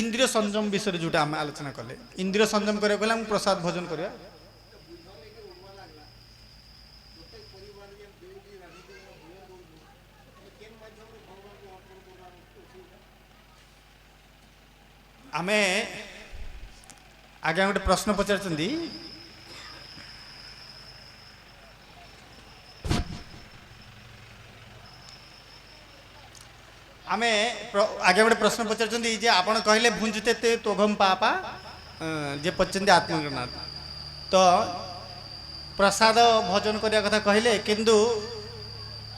ଇନ୍ଦ୍ରିୟ ସଂଯମ ବିଷୟରେ ଯୋଉଟା ଆମେ ଆଲୋଚନା କଲେ, ଇନ୍ଦ୍ରିୟ ସଂଯମ କରିବାକୁ ହେଲେ ଆମକୁ ପ୍ରସାଦ ଭୋଜନ କରିବା। ଆମେ ଆଜ୍ଞା ଗୋଟେ ପ୍ରଶ୍ନ ପଚାରୁଛନ୍ତି, ଆମେ ଆଜ୍ଞା ଗୋଟେ ପ୍ରଶ୍ନ ପଚାରୁଛନ୍ତି ଯେ ଆପଣ କହିଲେ ଭୁଞ୍ଜୁତେ ତେ ତୋଘମ ପାପା ଯେ ପଚାରୁଛନ୍ତି ଆତ୍ମଜ୍ଞାନ। ତ ପ୍ରସାଦ ଭୋଜନ କରିବା କଥା କହିଲେ, କିନ୍ତୁ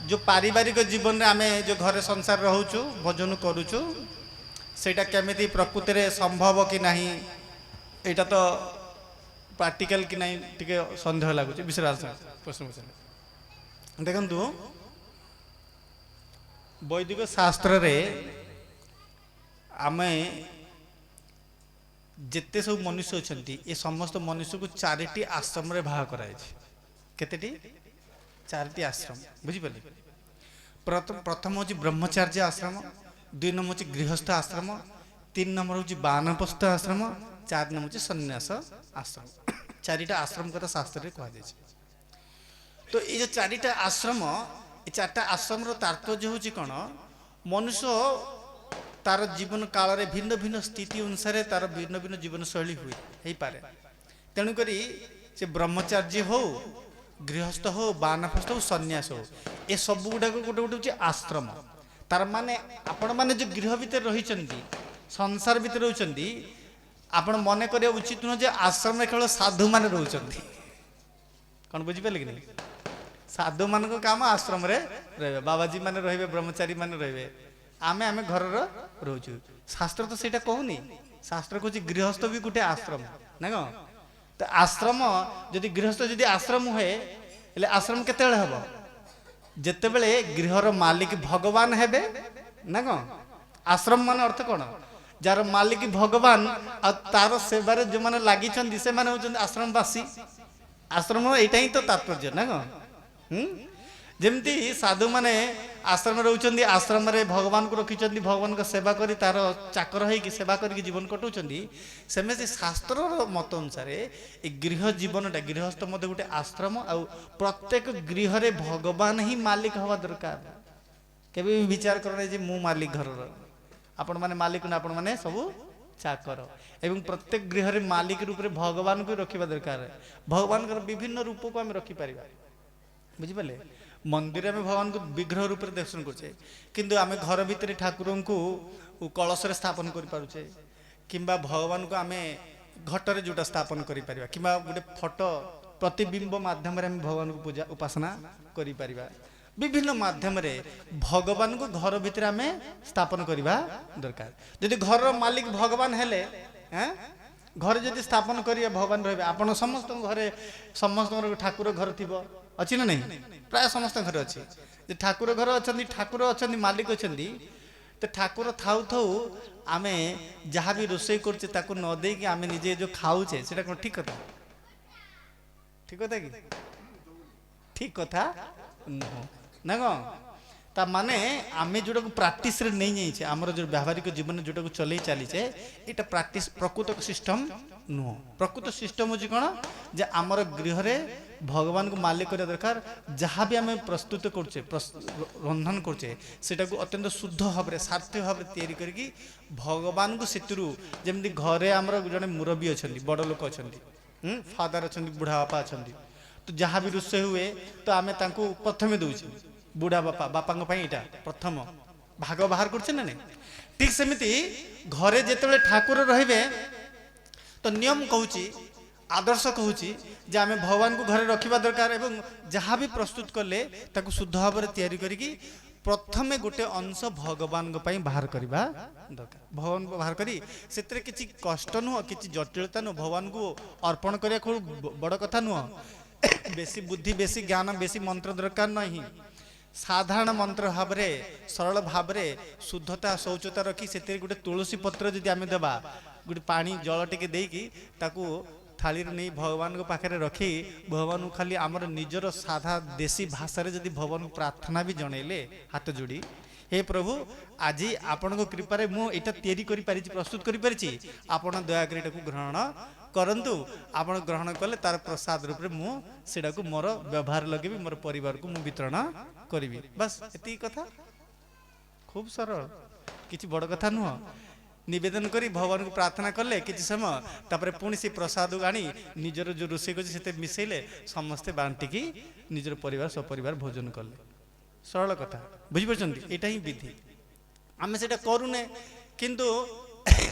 ଯେଉଁ ପାରିବାରିକ ଜୀବନରେ ଆମେ ଯେଉଁ ଘରେ ସଂସାର ରହୁଛୁ ଭୋଜନ କରୁଛୁ, ସେଇଟା କେମିତି ପ୍ରକୃତିରେ ସମ୍ଭବ କି ନାହିଁ, ଏଇଟା ତ ପ୍ରାକ୍ଟିକାଲ କି ନାହିଁ ଟିକେ ସନ୍ଦେହ ଲାଗୁଛି। ବିଷୟରେ ପ୍ରଶ୍ନ ପଚାରିଲେ ଦେଖନ୍ତୁ, ବୈଦିକ ଶାସ୍ତ୍ରରେ ଆମେ ଯେତେ ସବୁ ମନୁଷ୍ୟ ଅଛନ୍ତି ଏ ସମସ୍ତ ମନୁଷ୍ୟକୁ 4ଟି ଆଶ୍ରମରେ ଭାଗ କରାଯାଇଛି। କେତେଟି? 4ଟି ଆଶ୍ରମ, ବୁଝିପାରିଲେ? ପ୍ରଥମ ହେଉଛି ବ୍ରହ୍ମଚାର୍ଯ୍ୟ ଆଶ୍ରମ, 2 ନମ୍ବର ହେଉଛି ଗୃହସ୍ଥ ଆଶ୍ରମ, 3 ନମ୍ବର ହେଉଛି ବାନପ୍ରସ୍ଥ ଆଶ୍ରମ, 4 ନମ୍ବର ହେଉଛି ସନ୍ନ୍ୟାସ ଆଶ୍ରମ। 4ଟା ଆଶ୍ରମ କଥା ଶାସ୍ତ୍ରରେ କୁହାଯାଇଛି। ତ ଏଇ ଯେଉଁ 4ଟା ଆଶ୍ରମ, ଏ 4ଟା ଆଶ୍ରମର ତାତ୍ପର୍ଯ୍ୟ ହେଉଛି କ'ଣ? ମନୁଷ୍ୟ ତାର ଜୀବନ କାଳରେ ଭିନ୍ନ ଭିନ୍ନ ସ୍ଥିତି ଅନୁସାରେ ତାର ଭିନ୍ନ ଭିନ୍ନ ଜୀବନଶୈଳୀ ହେଇପାରେ। ତେଣୁକରି ସେ ବ୍ରହ୍ମଚାର୍ଯ୍ୟ ହଉ, ଗୃହସ୍ଥ ହଉ, ବାନପ୍ରସ୍ଥ ହଉ, ସନ୍ନ୍ୟାସ ହଉ, ଏ ସବୁ ଗୁଡ଼ାକ ଗୋଟେ ଗୋଟେ ହେଉଛି ଆଶ୍ରମ। ତାର ମାନେ ଆପଣମାନେ ଯେଉଁ ଗୃହ ଭିତରେ ରହିଛନ୍ତି, ସଂସାର ଭିତରେ ରହୁଛନ୍ତି, ଆପଣ ମନେ କରିବା ଉଚିତ ନୁହଁ ଯେ ଆଶ୍ରମରେ କେବଳ ସାଧୁମାନେ ରହୁଛନ୍ତି। କ'ଣ ବୁଝିପାରିଲେ କି ନାହିଁ? ସାଧୁମାନଙ୍କ କାମ ଆଶ୍ରମରେ ରହିବେ, ବାବାଜୀ ମାନେ ରହିବେ, ବ୍ରହ୍ମଚାରୀ ମାନେ ରହିବେ, ଆମେ ଘରର ରହୁଛୁ। ଶାସ୍ତ୍ର ତ ସେଇଟା କହୁନି। ଶାସ୍ତ୍ର କହୁଛି ଗୃହସ୍ଥ ବି ଗୋଟେ ଆଶ୍ରମ, ନା କ'ଣ? ତ ଆଶ୍ରମ ଯଦି ଗୃହସ୍ଥ ଯଦି ଆଶ୍ରମ ହୁଏ, ହେଲେ ଆଶ୍ରମ କେତେବେଳେ ହବ? ଯେତେବେଳେ ଗୃହର ମାଲିକ ଭଗବାନ ହେବେ, ନା କ'ଣ? ଆଶ୍ରମ ମାନେ ଅର୍ଥ କ'ଣ? ଯାହାର ମାଲିକ ଭଗବାନ ଆଉ ତାର ସେବାରେ ଯେଉଁମାନେ ଲାଗିଛନ୍ତି ସେମାନେ ହେଉଛନ୍ତି ଆଶ୍ରମବାସୀ। ଆଶ୍ରମ ଏଇଟା ହିଁ ତ ତାତ୍ପର୍ଯ୍ୟ, ନା କ'ଣ? ଯେମିତି ସାଧୁମାନେ ଆଶ୍ରମରେ ରହୁଛନ୍ତି, ଆଶ୍ରମରେ ଭଗବାନଙ୍କୁ ରଖିଛନ୍ତି, ଭଗବାନଙ୍କ ସେବା କରି ତାର ଚାକର ହେଇକି ସେବା କରିକି ଜୀବନ କଟଉଛନ୍ତି, ସେମିତି ଶାସ୍ତ୍ରର ମତ ଅନୁସାରେ ଏ ଗୃହ ଜୀବନଟା, ଗୃହସ୍ଥ ମଧ୍ୟ ଗୋଟେ ଆଶ୍ରମ। ଆଉ ପ୍ରତ୍ୟେକ ଗୃହରେ ଭଗବାନ ହିଁ ମାଲିକ ହେବା ଦରକାର। କେବେ ବି ବିଚାର କରନାହିଁ ଯେ ମୁଁ ମାଲିକ ଘରର, ଆପଣମାନେ ମାଲିକ ନା, ଆପଣମାନେ ସବୁ ଚାକର। ଏବଂ ପ୍ରତ୍ୟେକ ଗୃହରେ ମାଲିକ ରୂପରେ ଭଗବାନଙ୍କୁ ରଖିବା ଦରକାର। ଭଗବାନଙ୍କର ବିଭିନ୍ନ ରୂପକୁ ଆମେ ରଖିପାରିବା, ବୁଝିପାରିଲେ? ମନ୍ଦିରରେ ଆମେ ଭଗବାନଙ୍କୁ ବିଗ୍ରହ ରୂପରେ ଦର୍ଶନ କରୁଛେ, କିନ୍ତୁ ଆମେ ଘର ଭିତରେ ଠାକୁରଙ୍କୁ କଳସରେ ସ୍ଥାପନ କରିପାରୁଛେ, କିମ୍ବା ଭଗବାନଙ୍କୁ ଆମେ ଘଟରେ ଯୋଉଟା ସ୍ଥାପନ କରିପାରିବା, କିମ୍ବା ଗୋଟେ ଫଟୋ ପ୍ରତିବିମ୍ବ ମାଧ୍ୟମରେ ଆମେ ଭଗବାନଙ୍କୁ ପୂଜା ଉପାସନା କରିପାରିବା। ବିଭିନ୍ନ ମାଧ୍ୟମରେ ଭଗବାନଙ୍କୁ ଘର ଭିତରେ ଆମେ ସ୍ଥାପନ କରିବା ଦରକାର। ଯଦି ଘରର ମାଲିକ ଭଗବାନ ହେଲେ, ଘରେ ଯଦି ସ୍ଥାପନ କରିବେ ଭଗବାନ ରହିବେ। ଆପଣ ସମସ୍ତଙ୍କ ଘରେ ସମସ୍ତଙ୍କର ଠାକୁର ଘର ଥିବ, ଅଛି ନା ନାହିଁ? ପ୍ରାୟ ସମସ୍ତଙ୍କ ଘରେ ଅଛି। ଯେ ଠାକୁର ଘର ଅଛନ୍ତି, ଠାକୁର ଅଛନ୍ତି, ମାଲିକ ଅଛନ୍ତି, ତ ଠାକୁର ଥାଉ ଥାଉ ଆମେ ଯାହା ବି ରୋଷେଇ କରୁଛେ ତାକୁ ନ ଦେଇକି ଆମେ ନିଜେ ଯେଉଁ ଖାଉଛେ, ସେଟା କ'ଣ ଠିକ କଥା? ଠିକ କଥା କି? ଠିକ କଥା ନୁହଁ, ନା କ'ଣ? ତା ମାନେ ଆମେ ଯୋଉଟାକୁ ପ୍ରାକ୍ଟିସରେ ନେଇଯାଇଛେ, ଆମର ଯେଉଁ ବ୍ୟବହାରିକ ଜୀବନରେ ଯୋଉଟାକୁ ଚଲେଇ ଚାଲିଛେ, ଏଇଟା ପ୍ରାକ୍ଟିସ ପ୍ରକୃତ ସିଷ୍ଟମ ନୁହଁ। ପ୍ରକୃତ ସିଷ୍ଟମ ହେଉଛି କ'ଣ? ଯେ ଆମର ଗୃହରେ ଭଗବାନଙ୍କୁ ମାଲିକ କରିବା ଦରକାର। ଯାହା ବି ଆମେ ପ୍ରସ୍ତୁତ କରୁଛେ, ରନ୍ଧନ କରୁଛେ, ସେଟାକୁ ଅତ୍ୟନ୍ତ ଶୁଦ୍ଧ ଭାବରେ, ସାର୍ଥକ ଭାବରେ ତିଆରି କରିକି ଭଗବାନଙ୍କୁ ସେଥିରୁ, ଯେମିତି ଘରେ ଆମର ଜଣେ ମୁରବୀ ଅଛନ୍ତି, ବଡ଼ ଲୋକ ଅଛନ୍ତି, ଫାଦର ଅଛନ୍ତି, ବୁଢ଼ା ବାପା ଅଛନ୍ତି, ତ ଯାହା ବି ରୋଷେଇ ହୁଏ ତ ଆମେ ତାଙ୍କୁ ପ୍ରଥମେ ଦେଉଛେ। ବୁଢ଼ା ବାପା, ବାପାଙ୍କ ପାଇଁ ଏଇଟା ପ୍ରଥମ ଭାଗ ବାହାର କରୁଛେ ନା ନାଇଁ? ଠିକ ସେମିତି ଘରେ ଯେତେବେଳେ ଠାକୁର ରହିବେ, ତ ନିୟମ କହୁଛି, ଆଦର୍ଶ କହୁଛି ଯେ ଆମେ ଭଗବାନଙ୍କୁ ଘରେ ରଖିବା ଦରକାର, ଏବଂ ଯାହା ବି ପ୍ରସ୍ତୁତ କଲେ ତାକୁ ଶୁଦ୍ଧ ଭାବରେ ତିଆରି କରିକି ପ୍ରଥମେ ଗୋଟେ ଅଂଶ ଭଗବାନଙ୍କ ପାଇଁ ବାହାର କରିବା ଦରକାର। ଭଗବାନଙ୍କୁ ବାହାର କରି ସେଥିରେ କିଛି କଷ୍ଟ ନୁହଁ, କିଛି ଜଟିଳତା ନୁହଁ, ଭଗବାନଙ୍କୁ ଅର୍ପଣ କରିବା ଖୁବ୍ ବଡ଼ କଥା ନୁହଁ। ବେଶୀ ବୁଦ୍ଧି, ବେଶୀ ଜ୍ଞାନ, ବେଶୀ ମନ୍ତ୍ର ଦରକାର ନାହିଁ। ସାଧାରଣ ମନ୍ତ୍ର ଭାବରେ, ସରଳ ଭାବରେ, ଶୁଦ୍ଧତା ଶୌଚତା ରଖି ସେଥିରେ ଗୋଟେ ତୁଳସୀ ପତ୍ର ଯଦି ଆମେ ଦେବା, ଗୋଟେ ପାଣି ଜଳ ଟିକେ ଦେଇକି ତାକୁ थाली नहीं भगवान को पाखे रखी भगवान को खाली आमर निजर साधा देशी भाषा रे जदि भगवान को प्रार्थना भी जनइले हाथ जोड़ी हे प्रभु आज आपण को कृपा मु एटा तैयारी करि पारिछि प्रस्तुत करि पारिछि आपण दया करि एटाकू ग्रहण करंतु आपण ग्रहण कले तार प्रसाद रूप रे मु सेडा को मोर व्यवहार लगेबी मोर परिवार को मु वितरण करिवि बस एती कथा खूब सरल किछि बड़ कथा नुह निवेदन करी भगवान को प्रार्थना कले किछि समय तापर पुणी से प्रसाद आनी निजर जो रोषे कर से मिसेले समस्ते बांटिकी निजर परिवार सपरिवार भोजन कले सरल कथा बुझिपारछन्ती एटा ही विधि आमे सेटा करूने किंतु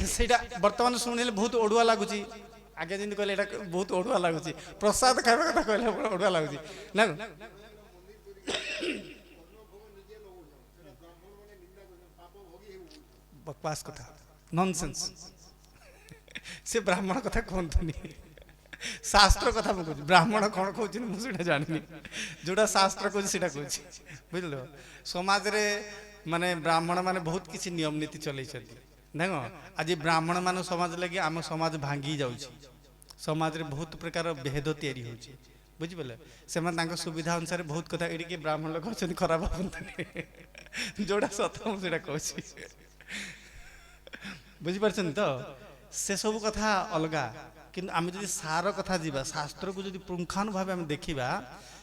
सेटा वर्तमान शुणिले बहुत ओडुआ लागुची आगे जिंद कहले एटा बहुत ओडुआ लागुची प्रसाद खाଇବା कथा कहले ओडुआ लागुची ना बकवास कथा नॉनसेंस से ब्राह्मण कथा कहतुनी शास्त्र कथा कहूँ ब्राह्मण कौन कहूँ मुझे जानी जोड़ा शास्त्र कहूँ सीटा कहूँ बुझल समाज रे माने ब्राह्मण माने बहुत किसी नियम नीति चल देख आज ब्राह्मण मान समाज लगे आम समाज भांगी जाऊँ समाज रे बहुत प्रकार भेद तैयारी होची बुझिपारे से सुविधा अनुसार बहुत कथा ये ब्राह्मण लोग अच्छा खराब भावती जोड़ा सत मुझे कहूँ बुझिपारछन तो से सब कथा अलगा किंतु आम जब सार कथा जीवा शास्त्र को जब पुंखानुभावे आम देखा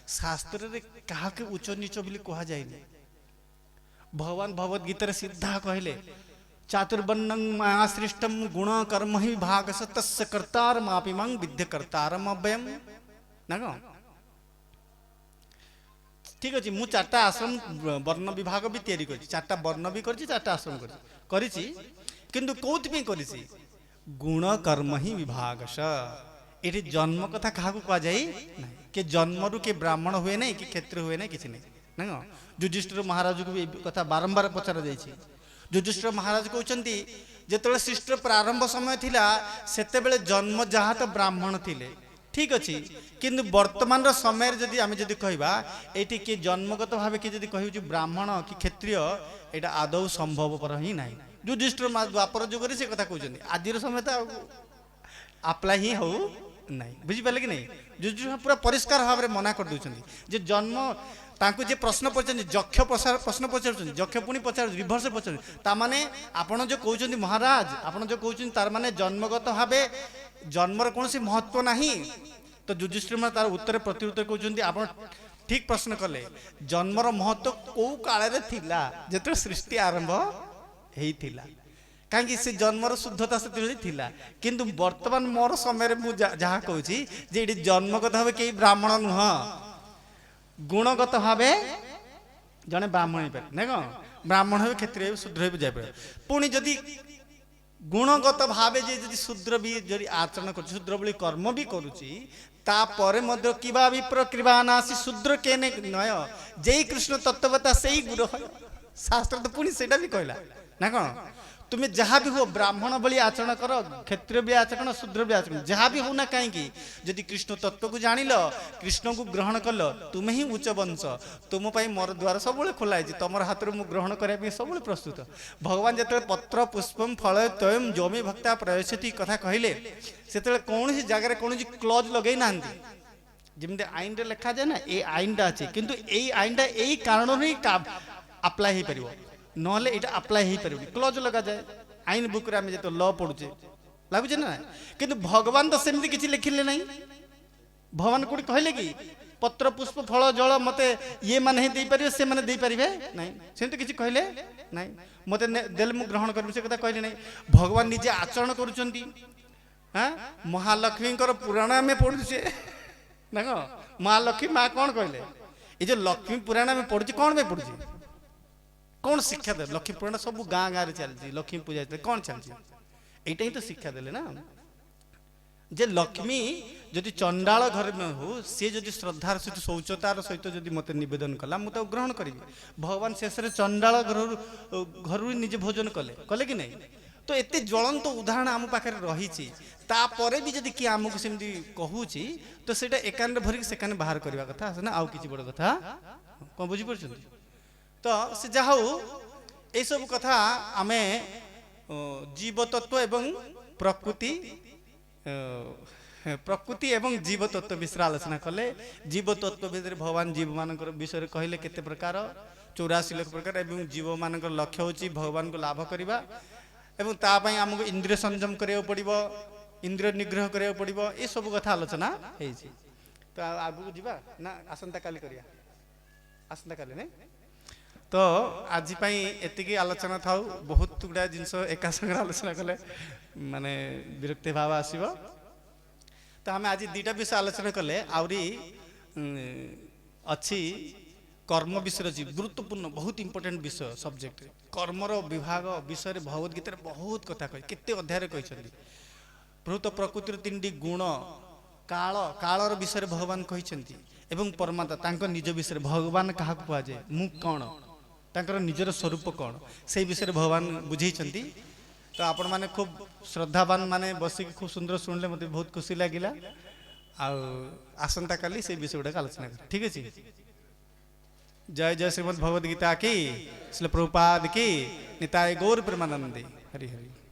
शास्त्र रे क्या उच्च नीच बोली कह जाए भगवान भगवत गीता सीधा कहले चातुर्वर्ण्यं मया सृष्टं गुण कर्म ही भाग तस्य कर्तारमापिमं विद्य कर्तारमव्ययम् ना कौन ठीक अच्छे मु चार्टा आश्रम वर्ण विभाग भी तैयारी कर चार्टा वर्ण भी कर चार्टा आश्रम कर किंतु कौन करी गुण कर्म ही विभाग ये जन्म कथा क्या कह जाए कि जन्म रू के ब्राह्मण हुए ना कि क्षेत्र हुए ना किसी नहीं ना युधिष्ठिर महाराज को भी कथा बारंबार पचरा जाइए युधिष्ठिर महाराज कहते जो सृष्टि प्रारंभ समय थिला सेते बेले जन्म जहाँ तो ब्राह्मण थिले ठीक अच्छे किंतु वर्तमान समय जदि आम जदि कहवा ये किए जन्मगत भाव किए जदि कह ब्राह्मण कि क्षत्रिय यहाँ आदौ संभवपर ही ना युधिष्ठिर द्वापर जुग से कथा कहते आज समय तो आप्लाय ही हो ना बुझिपारे कि नहीं युधिष्ठिर पूरा परिष्कार भाव में मना कर दूसरी जे जन्म तांको जे प्रश्न पचार जक्ष प्रश्न पचार जक्ष पुणी पचार रिभर्स पचार ताने आपण जो कहते महाराज आपण जो कहते तार माने जन्मगत भाव जन्मर कौन सी महत्व नहीं तो युधिष्ठिर तार उत्तर प्रत्युत्तर कहते आप ठीक प्रश्न कले जन्मर महत्व कौ काल जो सृष्टि आरंभ होता कहीं से जन्मर शुद्धता से थिला किंतु वर्तमान मोर समय जहाँ कहूँ जन्मगत भाव कई ब्राह्मण नुह गुणगत भाव जड़े ब्राह्मण हो पारे ना कौन ब्राह्मण हो क्षत्रिय शूद्र भी जापर पुणी जदि गुणगत भाव जे शूद्र भी जदि आचरण कर शूद्र बोली कर्म भी करुच्ची तापर किबा विप्र कृपा नासी शूद्र के नय जय कृष्ण तत्वता से ही गुरु शास्त्र तो पुणी से भी कहला ना कौन तुम्हें जहाँ भी हो ब्राह्मण भली आचरण कर क्षत्रिय भी आचरण शूद्र भी आचरण जहाँ भी हो ना कहीं जदि कृष्ण तत्व को जान कृष्ण को ग्रहण कल तुम्हें ही उच्च वंश तुम मोर द्वार सब खोला है तुम हाथ में ग्रहण करने सब प्रस्तुत भगवान जो पत्र पुष्पम फल तयम जमी भक्ता प्रयसती कथा कहले से कौन जगार कौन क्लज लगे ना जमी आईन लिखा जाए ना ये आईनटा अच्छे किंतु यही आईनटा यही कारण ही अप्लाई हो पार ना ये अप्लाई हो पार क्लज लगा जाए आईन बुक रे आम जो ल पढ़ुचे लगुचे ना किंतु भगवान तो सेमती किसी लिखिले ना भगवान कौटी कहले कि पत्र पुष्प फल जल मत ये मैंने ही दे पारे से मैंने दे पारे ना सेमती किसी कहले ना मत देले मु ग्रहण करी से कथा कहले ना भगवान निजे आचरण करुचंती हाँ महालक्ष्मी पुराण आम पढ़ुचे ना महालक्ष्मी माँ कौन कहले ये जो लक्ष्मी पुराण आम पढ़ुचे कौन में पढ़ुचे कौन शिक्षा दे लक्ष्मी पुराण सब गाँ गाँव चलती लक्ष्मी पूजा कौन चलती यहीटा ही तो शिक्षा देले ना जे लक्ष्मी जदि चंडाल घर में हो सी जदि श्रद्धार सहित शौचतार सहित जदि मत निवेदन कला मुझे ग्रहण करी भगवान शेष चंडाल घर निजे भोजन कले कले कि नहीं तो एते ज्वलंत उदाहरण आम पाखे रही तापर भी जदि किए आमको सेमती कहूँ तो सेटा एकान भरिक सेकान बाहर करवा कथा ना आउ किछि बड़ कथा कौन बुझीपार तो से जहा ये सब कथा आमे जीवतत्व एवं प्रकृति प्रकृति एवं जीव तत्व विषय आलोचना कले जीव तत्व विषय भगवान जीव मान विषय कहले केते प्रकार 84 लाख प्रकार एवं जीव मान लक्ष्य होची भगवान को लाभ करवा एवं तापाई आमको इंद्रिय संयम करिया पड़िबो इंद्रिय निग्रह करिया पड़िबो ए सब कथा आलोचना हेछि तो आगु जीवा ना आसंता काली करिया आसंता काली ने तो आज पाई एतिकी आलोचना थाउ बहुत गुडा जिंस एका संग आलोचना कले माने विरक्ति भाव आसीबो तो आम आज दुटा विषय आलोचना कले आउरी अच्छी कर्म विषय अच्छी गुरुत्वपूर्ण बहुत इंपोर्टेंट विषय सब्जेक्ट कर्मर विभाग विषय भगवत गीता बहुत कथा कही केते अध्याय कहते प्रभुत प्रकृतिर 3टी गुण काल कालर विषय भगवान कहते एवं परमात्मा तांको निज विषय भगवान क्या कहुए मु कौन तांकर निजर स्वरूप कौन से विषय भगवान बुझेइछंती तो आपण माने खूब श्रद्धावान माने बसिक खूब सुंदर सुनले मते बहुत खुशी लागिला आसंता काली से विषय गुड़ा आलोचना कर ठीक है जय जय श्रीमद् भगवद गीता की श्रील प्रभुपाद की निताय गौर प्रेमानंदी हरि हरि।